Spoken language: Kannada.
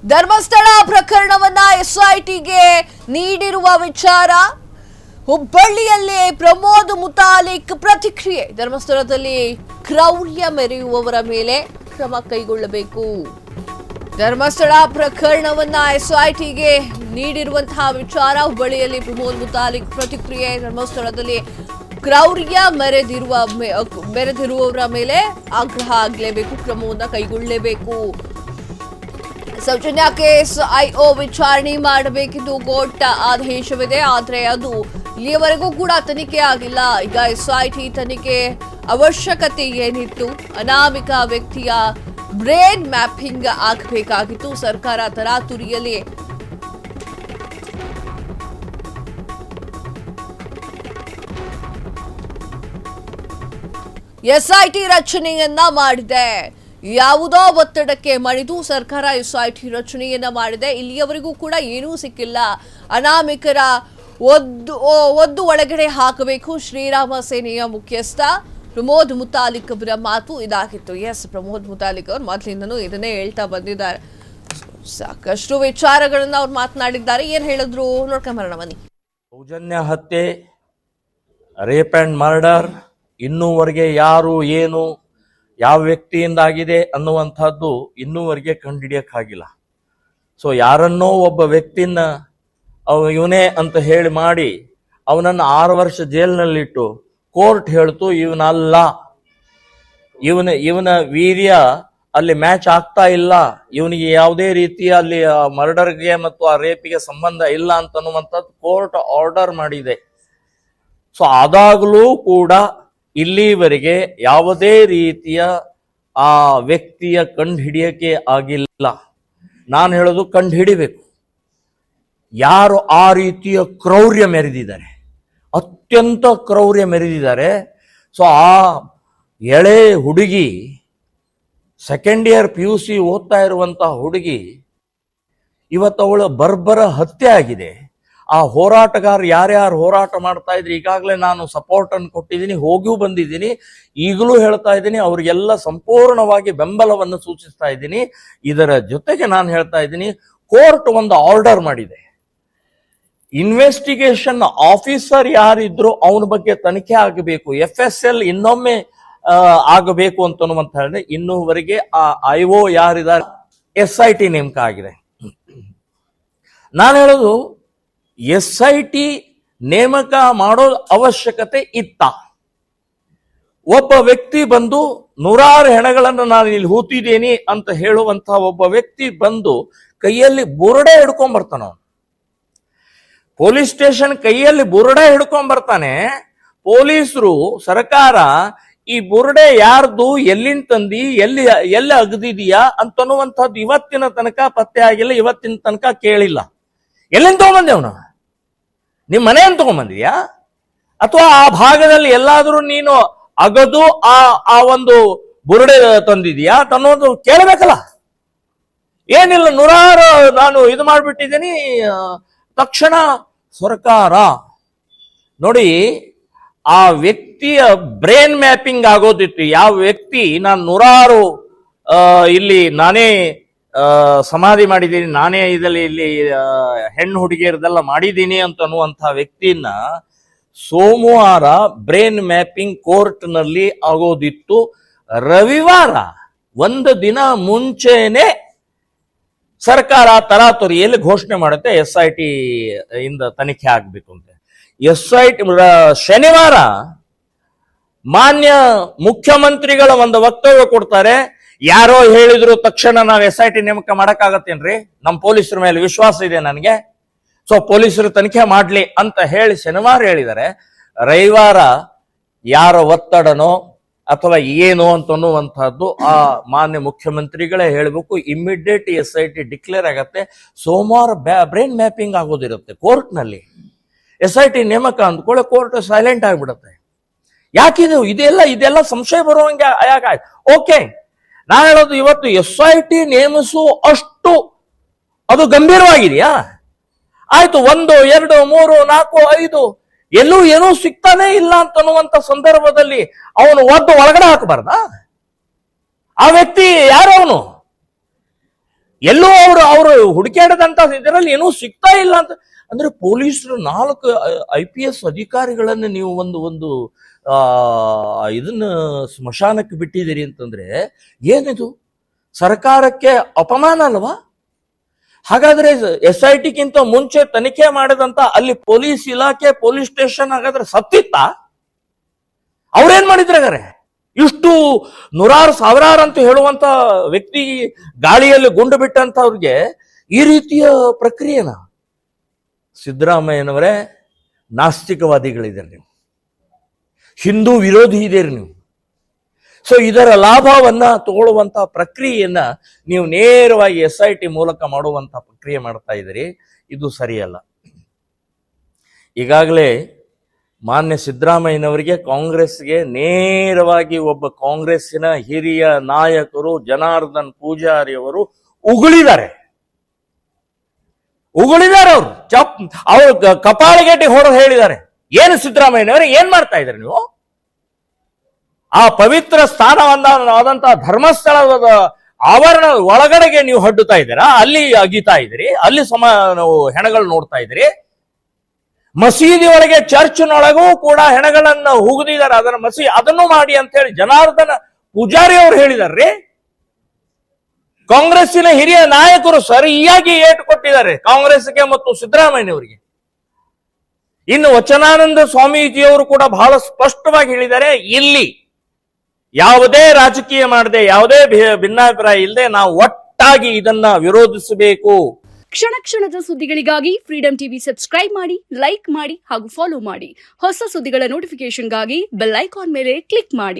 ಧರ್ಮಸ್ಥಳ ಪ್ರಕರಣವನ್ನ ಎಸ್ಐಟಿಗೆ ನೀಡಿರುವ ವಿಚಾರ. ಹುಬ್ಬಳ್ಳಿಯಲ್ಲಿ ಪ್ರಮೋದ್ ಮುತಾಲಿಕ್ ಪ್ರತಿಕ್ರಿಯೆ. ಧರ್ಮಸ್ಥಳದಲ್ಲಿ ಕ್ರೌರ್ಯ ಮೆರೆಯುವವರ ಮೇಲೆ ಕ್ರಮ ಕೈಗೊಳ್ಳಬೇಕು. ಧರ್ಮಸ್ಥಳ ಪ್ರಕರಣವನ್ನ ಎಸ್ಐಟಿಗೆ ನೀಡಿರುವಂತಹ ವಿಚಾರ. ಹುಬ್ಬಳ್ಳಿಯಲ್ಲಿ ಪ್ರಮೋದ್ ಮುತಾಲಿಕ್ ಪ್ರತಿಕ್ರಿಯೆ. ಧರ್ಮಸ್ಥಳದಲ್ಲಿ ಕ್ರೌರ್ಯ ಮೆರೆದಿರುವವರ ಮೇಲೆ ಆಗ್ರಹ ಆಗಲೇಬೇಕು, ಕ್ರಮವನ್ನ ಕೈಗೊಳ್ಳಲೇಬೇಕು. ಸೌಜನ್ಯ ಕೇಸ್ ಐಒ ವಿಚಾರಣೆ ಮಾಡಬೇಕೆಂದು ಕೋರ್ಟ್ ಆದೇಶವಿದೆ. ಆದರೆ ಅದು ಇಲ್ಲಿಯವರೆಗೂ ಕೂಡ ತನಿಖೆ ಆಗಿಲ್ಲ. ಈಗ ಎಸ್ಐಟಿ ತನಿಖೆ ಅವಶ್ಯಕತೆ ಏನಿತ್ತು? ಅನಾಮಿಕ ವ್ಯಕ್ತಿಯ ಬ್ರೇನ್ ಮ್ಯಾಪಿಂಗ್ ಆಗಬೇಕಾಗಿತ್ತು. ಸರ್ಕಾರ ತರಾತುರಿಯಲ್ಲಿ ಎಸ್ಐಟಿ ರಚನೆಯನ್ನ ಮಾಡಿದೆ. ಯಾವುದೋ ಒತ್ತಡಕ್ಕೆ ಮಣಿದು ಸರ್ಕಾರ ಎಸ್ಐಟಿ ರಚನೆಯನ್ನ ಮಾಡಿದೆ. ಇಲ್ಲಿಯವರೆಗೂ ಕೂಡ ಏನೂ ಸಿಕ್ಕಿಲ್ಲ. ಅನಾಮಿಕರ ಒದ್ದು ಒಳಗಡೆ ಹಾಕಬೇಕು. ಶ್ರೀರಾಮ ಸೇನೆಯ ಮುಖ್ಯಸ್ಥ ಪ್ರಮೋದ್ ಮುತಾಲಿಕ್ ಅವರ ಮಾತು ಇದಾಗಿತ್ತು. ಎಸ್, ಪ್ರಮೋದ್ ಮುತಾಲಿಕ್ ಅವರು ಮೊದಲಿಂದನೂ ಇದನ್ನೇ ಹೇಳ್ತಾ ಬಂದಿದ್ದಾರೆ. ಸಾಕಷ್ಟು ವಿಚಾರಗಳನ್ನ ಅವ್ರು ಮಾತನಾಡಿದ್ದಾರೆ. ಏನ್ ಹೇಳಿದ್ರು ನೋಡ್ಕೊಂಬರೋಣ ಬನ್ನಿ. ಸೌಜನ್ಯ ಹತ್ಯೆ, ರೇಪ್ ಅಂಡ್ ಮರ್ಡರ್, ಇನ್ನೂವರೆಗೆ ಯಾರು ಏನು ಯಾವ ವ್ಯಕ್ತಿಯಿಂದ ಆಗಿದೆ ಅನ್ನುವಂಥದ್ದು ಇನ್ನೂವರೆಗೆ ಕಂಡುಹಿಡಿಯಕ್ಕಾಗಿಲ್ಲ. ಸೊ ಯಾರನ್ನೋ ಒಬ್ಬ ವ್ಯಕ್ತಿನ ಇವನೇ ಅಂತ ಹೇಳಿ ಮಾಡಿ ಅವನನ್ನು 6 ವರ್ಷ ಜೈಲಿನಲ್ಲಿಟ್ಟು ಕೋರ್ಟ್ ಹೇಳ್ತು ಇವನಲ್ಲ, ಇವನ ವೀರ್ಯ ಅಲ್ಲಿ ಮ್ಯಾಚ್ ಆಗ್ತಾ ಇಲ್ಲ, ಇವನಿಗೆ ಯಾವುದೇ ರೀತಿಯ ಅಲ್ಲಿ ಮರ್ಡರ್ಗೆ ಮತ್ತು ಆ ರೇಪಿಗೆ ಸಂಬಂಧ ಇಲ್ಲ ಅಂತನ್ನುವಂಥದ್ದು ಕೋರ್ಟ್ ಆರ್ಡರ್ ಮಾಡಿದೆ. ಸೊ ಆದಾಗಲೂ ಕೂಡ ಇಲ್ಲಿವರೆಗೆ ಯಾವುದೇ ರೀತಿಯ ಆ ವ್ಯಕ್ತಿಯ ಕಂಡುಹಿಡಿಯಕ್ಕೆ ಆಗಿಲ್ಲ. ನಾನು ಹೇಳೋದು ಕಂಡುಹಿಡಿಬೇಕು. ಯಾರು ಆ ರೀತಿಯ ಕ್ರೌರ್ಯ ಮೆರೆದಿದ್ದಾರೆ, ಅತ್ಯಂತ ಕ್ರೌರ್ಯ ಮೆರೆದಿದ್ದಾರೆ. ಸೊ ಆ ಎಳೆ ಹುಡುಗಿ, ಸೆಕೆಂಡ್ ಇಯರ್ PUC ಓದ್ತಾ ಇರುವಂತಹ ಹುಡುಗಿ, ಇವತ್ತು ಅವಳ ಬರ್ಬರ ಹತ್ಯೆ ಆಗಿದೆ. ಆ ಹೋರಾಟಗಾರ ಯಾರ್ಯಾರು ಹೋರಾಟ ಮಾಡ್ತಾ ಇದ್ರಿ, ಈಗಾಗಲೇ ನಾನು ಸಪೋರ್ಟ್ ಅನ್ನು ಕೊಟ್ಟಿದ್ದೀನಿ, ಹೋಗಿಯೂ ಬಂದಿದ್ದೀನಿ, ಈಗಲೂ ಹೇಳ್ತಾ ಇದ್ದೀನಿ, ಅವ್ರಿಗೆಲ್ಲ ಸಂಪೂರ್ಣವಾಗಿ ಬೆಂಬಲವನ್ನು ಸೂಚಿಸ್ತಾ ಇದ್ದೀನಿ. ಇದರ ಜೊತೆಗೆ ನಾನು ಹೇಳ್ತಾ ಇದ್ದೀನಿ, ಕೋರ್ಟ್ ಒಂದು ಆರ್ಡರ್ ಮಾಡಿದೆ. ಇನ್ವೆಸ್ಟಿಗೇಷನ್ ಆಫೀಸರ್ ಯಾರಿದ್ರು ಅವನ ಬಗ್ಗೆ ತನಿಖೆ ಆಗಬೇಕು, FSL ಇನ್ನೊಮ್ಮೆ ಆಗಬೇಕು ಅಂತನ್ನುವಂತ ಹೇಳಿದ್ರೆ, ಇನ್ನೂವರೆಗೆ ಆ IO ಯಾರಿದ್ದಾರೆ SIT ನೇಮಕ ಆಗಿದೆ. ನಾನು ಹೇಳೋದು SIT ನೇಮಕ ಮಾಡೋ ಅವಶ್ಯಕತೆ ಇತ್ತ? ಒಬ್ಬ ವ್ಯಕ್ತಿ ಬಂದು 100 ಹೆಣಗಳನ್ನು ನಾನು ಇಲ್ಲಿ ಹೂತಿದ್ದೀನಿ ಅಂತ ಹೇಳುವಂತಹ ಒಬ್ಬ ವ್ಯಕ್ತಿ ಬಂದು ಕೈಯಲ್ಲಿ ಬುರುಡೆ ಹಿಡ್ಕೊಂಡ್ ಬರ್ತಾನ. ಪೊಲೀಸ್ ಸ್ಟೇಷನ್ ಕೈಯಲ್ಲಿ ಬುರುಡೆ ಹಿಡ್ಕೊಂಡ್ ಬರ್ತಾನೆ. ಪೊಲೀಸರು, ಸರ್ಕಾರ ಈ ಬುರುಡೆ ಯಾರ್ದು, ಎಲ್ಲಿಂದ ತಂದಿ, ಎಲ್ಲಿ ಅಗದಿದೀಯಾ ಅಂತನ್ನುವಂಥದ್ದು ಇವತ್ತಿನ ತನಕ ಪತ್ತೆ ಆಗಿಲ್ಲ, ಇವತ್ತಿನ ತನಕ ಕೇಳಿಲ್ಲ. ಎಲ್ಲಿಂದ ತಗೊಂಬಂದೆ ಅವನು? ನಿಮ್ಮ ಮನೆಯನ್ನು ತಗೊಂಬಂದಿದ್ಯಾ ಅಥವಾ ಆ ಭಾಗದಲ್ಲಿ ಎಲ್ಲಾದ್ರೂ ನೀನು ಅಗದು ಆ ಒಂದು ಬುರುಡೆ ತಂದಿದ್ಯಾ ಅನ್ನೋದು ಕೇಳಬೇಕಲ್ಲ. ಏನಿಲ್ಲ, 100 ನಾನು ಇದು ಮಾಡ್ಬಿಟ್ಟಿದ್ದೀನಿ, ತಕ್ಷಣ ಸರ್ಕಾರ ನೋಡಿ ಆ ವ್ಯಕ್ತಿಯ ಬ್ರೈನ್ ಮ್ಯಾಪಿಂಗ್ ಆಗೋದಿತ್ತು. ಯಾವ ವ್ಯಕ್ತಿ ನಾನು 100 ಇಲ್ಲಿ ನಾನೇ ಸಮಾಧಿ ಮಾಡಿದ್ದೀನಿ, ನಾನೇ ಇದರಲ್ಲಿ ಇಲ್ಲಿ ಹೆಣ್ಣು ಹುಡುಗಿಯರದೆಲ್ಲ ಮಾಡಿದ್ದೀನಿ ಅಂತ ಅನ್ನುವಂಥ ವ್ಯಕ್ತಿನ ಸೋಮವಾರ ಬ್ರೈನ್ ಮ್ಯಾಪಿಂಗ್ ಕೋರ್ಟ್ ನಲ್ಲಿ ಆಗೋದಿತ್ತು. ರವಿವಾರ ಒಂದು ದಿನ ಮುಂಚೆನೆ ಸರ್ಕಾರ ತರಾತುರಿಯಲ್ಲಿ ಘೋಷಣೆ ಮಾಡುತ್ತೆ SIT ಇಂದ ತನಿಖೆ ಆಗ್ಬೇಕು ಅಂತ. SIT ಶನಿವಾರ ಮಾನ್ಯ ಮುಖ್ಯಮಂತ್ರಿಗಳ ಒಂದು ವಕ್ತವ್ಯ ಕೊಡ್ತಾರೆ. ಯಾರೋ ಹೇಳಿದ್ರು ತಕ್ಷಣ ನಾವು SIT ನೇಮಕ ಮಾಡಕ್ಕಾಗತ್ತೇನ್ರಿ, ನಮ್ಮ ಪೊಲೀಸರ ಮೇಲೆ ವಿಶ್ವಾಸ ಇದೆ ನನಗೆ, ಸೊ ಪೊಲೀಸರು ತನಿಖೆ ಮಾಡ್ಲಿ ಅಂತ ಹೇಳಿ ಶನಿವಾರ ಹೇಳಿದ್ದಾರೆ. ರವಿವಾರ ಯಾರ ಒತ್ತಡನೋ ಅಥವಾ ಏನು ಅಂತನ್ನುವಂಥದ್ದು ಆ ಮಾನ್ಯ ಮುಖ್ಯಮಂತ್ರಿಗಳೇ ಹೇಳಬೇಕು. ಇಮ್ಮಿಡಿಯೇಟ್ SIT ಡಿಕ್ಲೇರ್ ಆಗತ್ತೆ. ಸೋಮವಾರ ಬ್ರೈನ್ ಮ್ಯಾಪಿಂಗ್ ಆಗೋದಿರುತ್ತೆ ಕೋರ್ಟ್ ನಲ್ಲಿ. SIT ನೇಮಕ ಅಂದ್ಕೊಳ್ಳೆ ಕೋರ್ಟ್ ಸೈಲೆಂಟ್ ಆಗಿಬಿಡುತ್ತೆ. ಯಾಕಿದು ಇದೆಲ್ಲ ಸಂಶಯ ಬರುವಂಗೆ ಯಾಕೆ? ಓಕೆ, ನಾನು ಹೇಳೋದು ಇವತ್ತು SIT ನೇಮಿಸುವ ಅಷ್ಟು ಅದು ಗಂಭೀರವಾಗಿದೆಯಾ? ಆಯ್ತು, 1, 2, 3, 4, 5 ಎಲ್ಲೂ ಏನೂ ಸಿಗ್ತಾನೆ ಇಲ್ಲ ಅಂತನ್ನುವಂತ ಸಂದರ್ಭದಲ್ಲಿ ಅವನು ಒಳಗಡೆ ಹಾಕಬಾರ್ದ? ಆ ವ್ಯಕ್ತಿ ಯಾರು? ಅವನು ಎಲ್ಲೂ ಅವರು ಹುಡುಕಾಡದಂತ ಇದರಲ್ಲಿ ಏನೂ ಸಿಗ್ತಾ ಇಲ್ಲ ಅಂತ ಅಂದ್ರೆ ಪೊಲೀಸರು 4 IPS ಅಧಿಕಾರಿಗಳನ್ನ ನೀವು ಒಂದು ಇದನ್ನ ಸ್ಮಶಾನಕ್ಕೆ ಬಿಟ್ಟಿದ್ದೀರಿ ಅಂತಂದ್ರೆ ಏನಿದು ಸರ್ಕಾರಕ್ಕೆ ಅಪಮಾನ ಅಲ್ವಾ? ಹಾಗಾದ್ರೆ SIT ಮುಂಚೆ ತನಿಖೆ ಮಾಡಿದಂತ ಅಲ್ಲಿ ಪೊಲೀಸ್ ಇಲಾಖೆ ಪೊಲೀಸ್ ಸ್ಟೇಷನ್ ಹಾಗಾದ್ರೆ ಸತ್ತಿತ್ತ? ಅವ್ರೇನ್ ಮಾಡಿದ್ರಾಗಾರೆ? ಇಷ್ಟು ನೂರಾರು ಸಾವಿರಾರು ಅಂತ ಹೇಳುವಂತ ವ್ಯಕ್ತಿ ಗಾಳಿಯಲ್ಲಿ ಗುಂಡು ಬಿಟ್ಟಂತವ್ರಿಗೆ ಈ ರೀತಿಯ ಪ್ರಕ್ರಿಯೆನ? ಸಿದ್ದರಾಮಯ್ಯನವರೇ, ನಾಸ್ತಿಕವಾದಿಗಳಿದ್ದೀರಿ ನೀವು, ಹಿಂದೂ ವಿರೋಧಿ ಇದ್ದೀರಿ ನೀವು. ಸೊ ಇದರ ಲಾಭವನ್ನ ತಗೊಳ್ಳುವಂತ ಪ್ರಕ್ರಿಯೆಯನ್ನ ನೀವು ನೇರವಾಗಿ SIT ಮೂಲಕ ಮಾಡುವಂತ ಪ್ರಕ್ರಿಯೆ ಮಾಡ್ತಾ ಇದ್ದೀರಿ. ಇದು ಸರಿಯಲ್ಲ. ಈಗಾಗಲೇ ಮಾನ್ಯ ಸಿದ್ದರಾಮಯ್ಯನವರಿಗೆ ಕಾಂಗ್ರೆಸ್ಗೆ ನೇರವಾಗಿ ಒಬ್ಬ ಕಾಂಗ್ರೆಸ್ಸಿನ ಹಿರಿಯ ನಾಯಕರು ಜನಾರ್ದನ್ ಪೂಜಾರಿ ಅವರು ಉಗುಳಿದ್ದಾರೆ. ಅವರು ಕಪಾಳಗೇಟಿ ಹೊಡೆದು ಹೇಳಿದ್ದಾರೆ, ಏನು ಸಿದ್ದರಾಮಯ್ಯನವರೇ ಏನ್ ಮಾಡ್ತಾ ಇದ್ರಿ ನೀವು? ಆ ಪವಿತ್ರ ಸ್ಥಾನವಾದಂತಹ ಧರ್ಮಸ್ಥಳದ ಆವರಣ ಒಳಗಡೆಗೆ ನೀವು ಹಡ್ಡುತ್ತಾ ಇದ್ದೀರಾ, ಅಲ್ಲಿ ಅಗಿತಾ ಇದ್ದೀರಿ, ಅಲ್ಲಿ ಹೆಣಗಳು ನೋಡ್ತಾ ಇದ್ದೀರಿ. ಮಸೀದಿ ಒಳಗೆ ಚರ್ಚ್ನೊಳಗೂ ಕೂಡ ಹೆಣಗಳನ್ನ ಹುಗಿದಿದ್ದಾರೆ, ಅದನ್ನು ಮಾಡಿ ಅಂತ ಹೇಳಿ ಜನಾರ್ದನ ಪೂಜಾರಿ ಅವರು ಹೇಳಿದಾರ್ರಿ. ಕಾಂಗ್ರೆಸ್ಸಿನ ಹಿರಿಯ ನಾಯಕರು ಸರಿಯಾಗಿ ಏಟು ಕೊಟ್ಟಿದ್ದಾರೆ ಕಾಂಗ್ರೆಸ್ಗೆ ಮತ್ತು ಸಿದ್ದರಾಮಯ್ಯನವರಿಗೆ. ಇನ್ನು ವಚನಾನಂದ ಸ್ವಾಮೀಜಿಯವರು ಕೂಡ ಬಹಳ ಸ್ಪಷ್ಟವಾಗಿ ಹೇಳಿದ್ದಾರೆ, ಇಲ್ಲಿ ಯಾವುದೇ ರಾಜಕೀಯ ಮಾಡದೆ, ಯಾವುದೇ ಭಿನ್ನಾಭಿಪ್ರಾಯ ಇಲ್ಲದೆ ನಾವು ಒಟ್ಟಾಗಿ ಇದನ್ನ ವಿರೋಧಿಸಬೇಕು. ಕ್ಷಣ ಕ್ಷಣದ ಸುದ್ದಿಗಳಿಗಾಗಿ ಫ್ರೀಡಂ ಟಿವಿ ಸಬ್ಸ್ಕ್ರೈಬ್ ಮಾಡಿ, ಲೈಕ್ ಮಾಡಿ ಹಾಗೂ ಫಾಲೋ ಮಾಡಿ. ಹೊಸ ಸುದ್ದಿಗಳ ನೋಟಿಫಿಕೇಶನ್ಗಾಗಿ ಬೆಲ್ ಐಕಾನ್ ಮೇಲೆ ಕ್ಲಿಕ್ ಮಾಡಿ.